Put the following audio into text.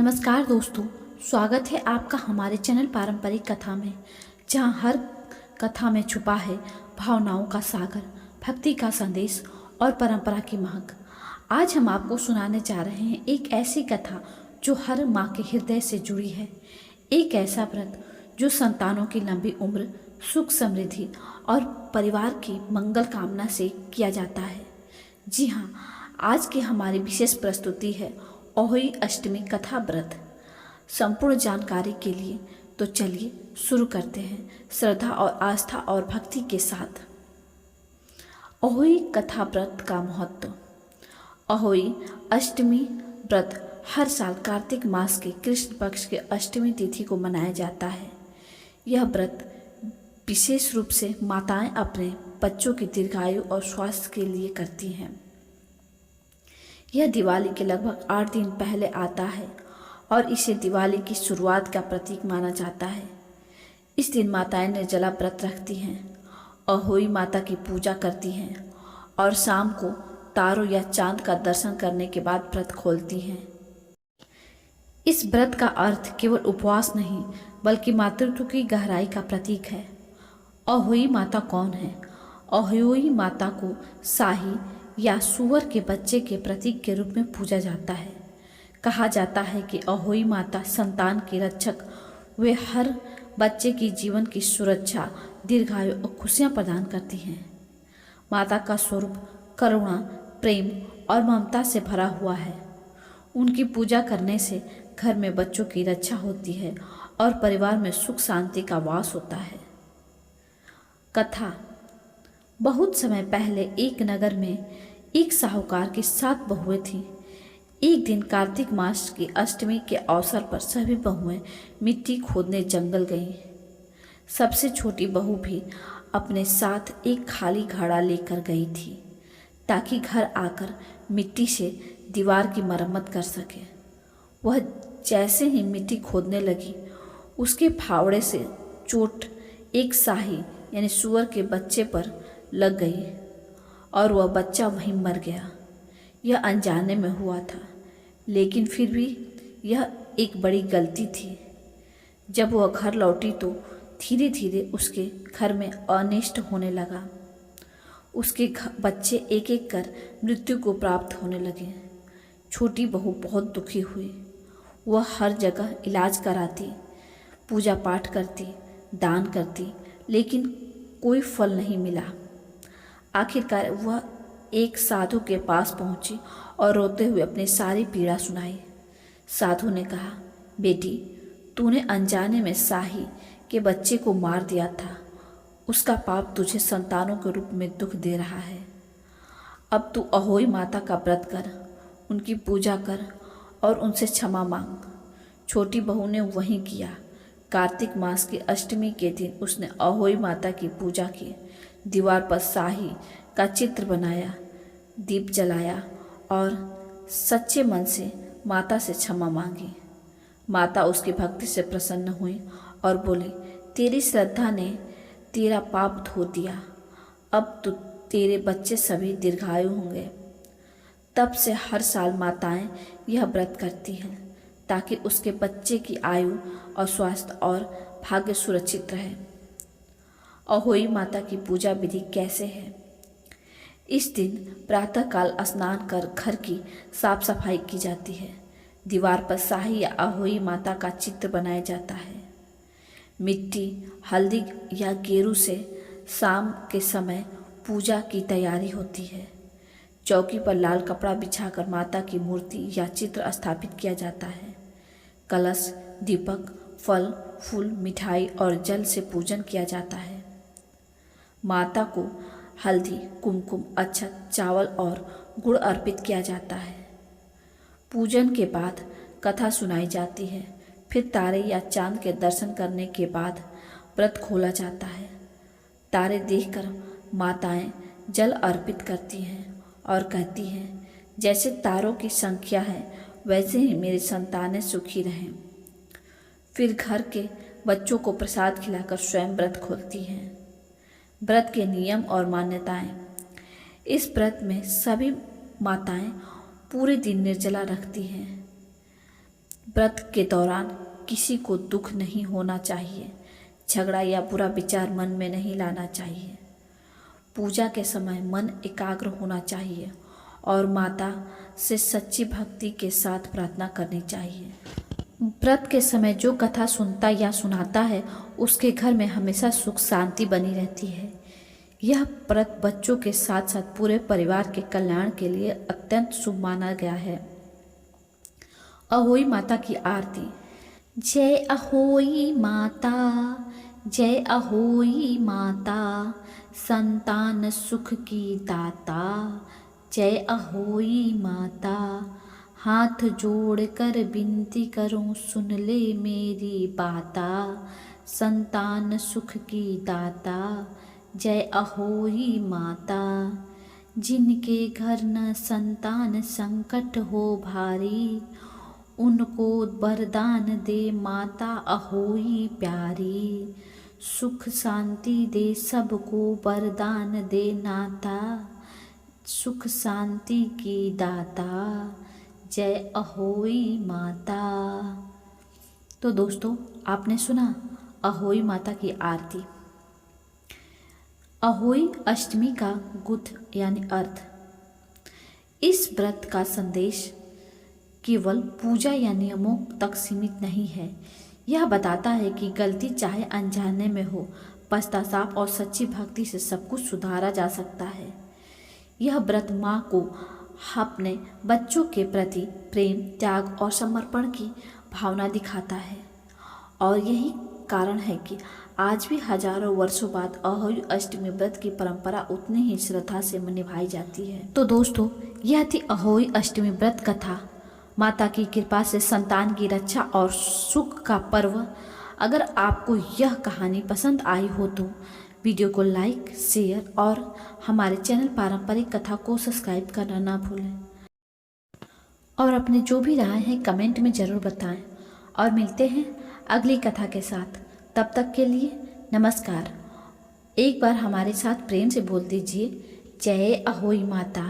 नमस्कार दोस्तों, स्वागत है आपका हमारे चैनल पारंपरिक कथा में, जहां हर कथा में छुपा है भावनाओं का सागर, भक्ति का संदेश और परंपरा की महक। आज हम आपको सुनाने जा रहे हैं एक ऐसी कथा जो हर माँ के हृदय से जुड़ी है। एक ऐसा व्रत जो संतानों की लंबी उम्र, सुख समृद्धि और परिवार की मंगल कामना से किया जाता है। जी हाँ, आज की हमारी विशेष प्रस्तुति है अहोई अष्टमी कथा व्रत। संपूर्ण जानकारी के लिए तो चलिए शुरू करते हैं श्रद्धा और आस्था और भक्ति के साथ। अहोई कथा व्रत का महत्व। अहोई अष्टमी व्रत हर साल कार्तिक मास के कृष्ण पक्ष के अष्टमी तिथि को मनाया जाता है। यह व्रत विशेष रूप से माताएं अपने बच्चों की दीर्घायु और स्वास्थ्य के लिए करती हैं। यह दिवाली के लगभग 8 दिन पहले आता है और इसे दिवाली की शुरुआत का प्रतीक माना जाता है। इस दिन माताएं निर्जला व्रत रखती हैं, अहोई माता की पूजा करती हैं और शाम को तारों या चांद का दर्शन करने के बाद व्रत खोलती हैं। इस व्रत का अर्थ केवल उपवास नहीं बल्कि मातृत्व की गहराई का प्रतीक है। अहोई माता कौन है? अहोई माता को शाही या सूअर के बच्चे के प्रतीक के रूप में पूजा जाता है। कहा जाता है कि अहोई माता संतान की रक्षक, वे हर बच्चे की जीवन की सुरक्षा, दीर्घायु और खुशियाँ प्रदान करती हैं। माता का स्वरूप करुणा, प्रेम और ममता से भरा हुआ है। उनकी पूजा करने से घर में बच्चों की रक्षा होती है और परिवार में सुख शांति का वास होता है। कथा। बहुत समय पहले एक नगर में एक साहूकार की 7 बहुएं थीं। एक दिन कार्तिक मास की अष्टमी के अवसर पर सभी बहुएं मिट्टी खोदने जंगल गईं। सबसे छोटी बहू भी अपने साथ एक खाली घड़ा लेकर गई थी ताकि घर आकर मिट्टी से दीवार की मरम्मत कर सके। वह जैसे ही मिट्टी खोदने लगी, उसके फावड़े से चोट एक शाही यानी सूअर के बच्चे पर लग गई और वह बच्चा वहीं मर गया। यह अनजाने में हुआ था, लेकिन फिर भी यह एक बड़ी गलती थी। जब वह घर लौटी तो धीरे धीरे उसके घर में अनिष्ट होने लगा। उसके बच्चे एक एक कर मृत्यु को प्राप्त होने लगे। छोटी बहू बहुत दुखी हुई। वह हर जगह इलाज कराती, पूजा पाठ करती, दान करती, लेकिन कोई फल नहीं मिला। आखिरकार वह एक साधु के पास पहुंची और रोते हुए अपनी सारी पीड़ा सुनाई। साधु ने कहा, बेटी, तूने अनजाने में शाही के बच्चे को मार दिया था। उसका पाप तुझे संतानों के रूप में दुख दे रहा है। अब तू अहोई माता का व्रत कर, उनकी पूजा कर और उनसे क्षमा मांग। छोटी बहू ने वही किया। कार्तिक मास की अष्टमी के दिन उसने अहोई माता की पूजा की, दीवार पर शाही का चित्र बनाया, दीप जलाया और सच्चे मन से माता से क्षमा मांगी। माता उसकी भक्ति से प्रसन्न हुई और बोली, तेरी श्रद्धा ने तेरा पाप धो दिया। अब तो तेरे बच्चे सभी दीर्घायु होंगे। तब से हर साल माताएं यह व्रत करती हैं ताकि उसके बच्चे की आयु और स्वास्थ्य और भाग्य सुरक्षित रहे। अहोई माता की पूजा विधि कैसे है? इस दिन प्रातःकाल स्नान कर घर की साफ सफाई की जाती है। दीवार पर शाही या अहोई माता का चित्र बनाया जाता है। मिट्टी, हल्दी या गेरू से शाम के समय पूजा की तैयारी होती है। चौकी पर लाल कपड़ा बिछाकर माता की मूर्ति या चित्र स्थापित किया जाता है। कलश, दीपक, फल, फूल, मिठाई और जल से पूजन किया जाता है। माता को हल्दी, कुमकुम, अक्षत, चावल और गुड़ अर्पित किया जाता है। पूजन के बाद कथा सुनाई जाती है। फिर तारे या चांद के दर्शन करने के बाद व्रत खोला जाता है। तारे देखकर माताएं जल अर्पित करती हैं और कहती हैं, जैसे तारों की संख्या है वैसे ही मेरी संतानें सुखी रहें। फिर घर के बच्चों को प्रसाद खिलाकर स्वयं व्रत खोलती हैं। व्रत के नियम और मान्यताएं। इस व्रत में सभी माताएं पूरे दिन निर्जला रखती हैं। व्रत के दौरान किसी को दुख नहीं होना चाहिए, झगड़ा या बुरा विचार मन में नहीं लाना चाहिए। पूजा के समय मन एकाग्र होना चाहिए और माता से सच्ची भक्ति के साथ प्रार्थना करनी चाहिए। व्रत के समय जो कथा सुनता या सुनाता है उसके घर में हमेशा सुख शांति बनी रहती है। यह व्रत बच्चों के साथ साथ पूरे परिवार के कल्याण के लिए अत्यंत शुभ माना गया है। अहोई माता की आरती। जय अहोई माता, जय अहोई माता, संतान सुख की दाता। जय अहोई माता, हाथ जोड़कर विनती करूं सुन ले मेरी बाता। संतान सुख की दाता, जय अहोई माता। जिनके घर न संतान संकट हो भारी, उनको वरदान दे माता अहोई प्यारी। सुख शांति दे सबको वरदान दे नाता, सुख शांति की दाता। जय अहोई माता। तो दोस्तों, आपने सुना अहोई माता की आरती। अहोई अष्टमी का गुथ यानी अर्थ। इस व्रत का संदेश केवल पूजा या नियमों तक सीमित नहीं है। यह बताता है कि गलती चाहे अनजाने में हो, पश्चाताप और सच्ची भक्ति से सब कुछ सुधारा जा सकता है। यह व्रत माँ को अपने बच्चों के प्रति प्रेम, त्याग और समर्पण की भावना दिखाता है और यही कारण है कि आज भी हजारों वर्षों बाद अहोई अष्टमी व्रत की परंपरा उतनी ही श्रद्धा से निभाई जाती है। तो दोस्तों, यह थी अहोई अष्टमी व्रत कथा। माता की कृपा से संतान की रक्षा और सुख का पर्व। अगर आपको यह कहानी पसंद आई हो तो वीडियो को लाइक, शेयर और हमारे चैनल पारंपरिक कथा को सब्सक्राइब करना ना भूलें और अपने जो भी राय हैं कमेंट में ज़रूर बताएं। और मिलते हैं अगली कथा के साथ। तब तक के लिए नमस्कार। एक बार हमारे साथ प्रेम से बोल दीजिए, जय अहोई माता।